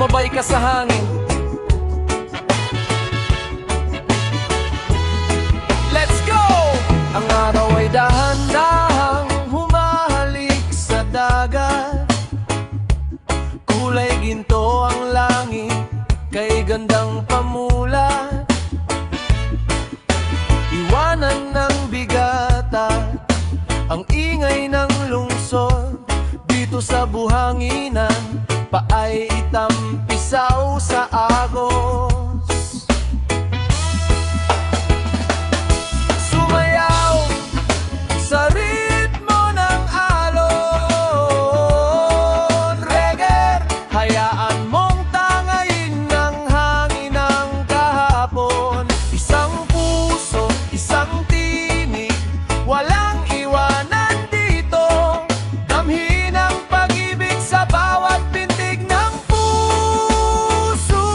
sumabay ka sa hangin. Let's go! Ang araw ay dahan-dahang humahalik sa dagat. Kulay ginto ang langit, kay gandang pamulat. Iwanan ng bigata ang ingay ng lungsod. Dito sa buhanginan, paay itampisaw sa agos. Sumayaw sa ritmo ng alon. Reggae, hayaan mong tangayin ng hangin ng kahapon. Isang puso, isang tinig, walang iwanan dito. Damhin ang pag-ibig sa bawat pintig ng puso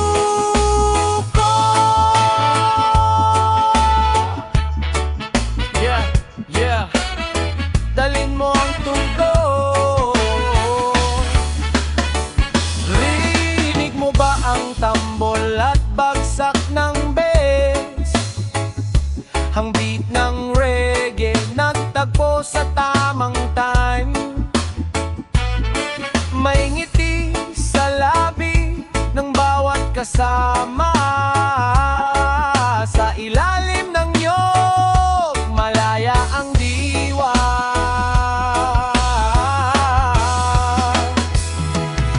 ko. Yeah, yeah, dalin mo ang tugon. Rinig mo ba ang tambol at bagsak ng bass? Ang beat ng reggae nagtagpo sa tamang time. May ngiti sa labi ng bawat kasama. Sa ilalim ng niyog, malaya ang diwa.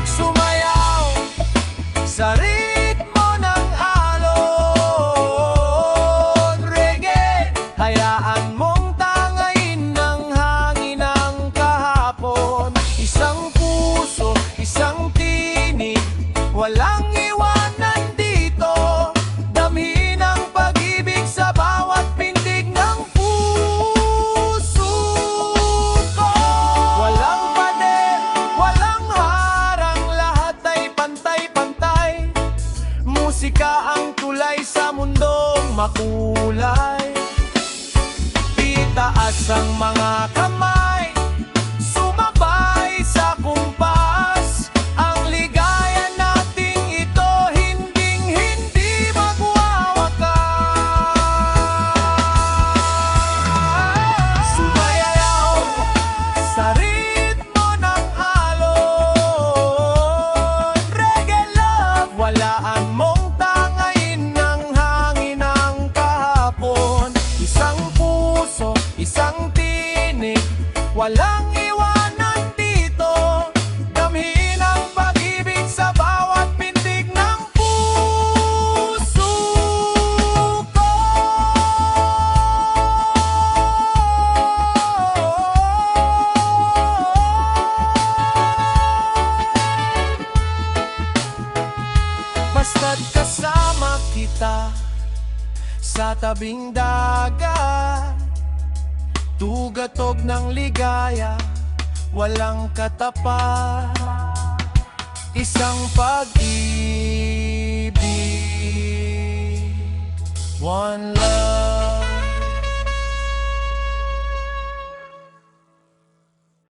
Sumayaw sa ritmo ng alon. Reggae, hayaan mong tangayin ng hangin ng kahapon. Isang puso, isang tinig, walang iwanan dito. Damhin ang pag-ibig sa bawat pintig ng puso ko. Walang pader, walang harang, lahat ay pantay-pantay. Musika ang tulay sa mundong makulay. Itaas ang mga kamay, sumabay sa kumpas. Ang ligaya nating ito, hinding-hindi magwawakas. Sumayaw sa ritmo ng alon. Reggae love, walaan mong tangayin ng hangin ng kahapon. Isang puso, isang tinig, walang iwanan dito. Damhin ang pag-ibig sa bawat pintig ng puso ko. Basta't kasama kita sa tabing dagat, tugatog ng ligaya, walang katapat. Isang pag-ibig, one love.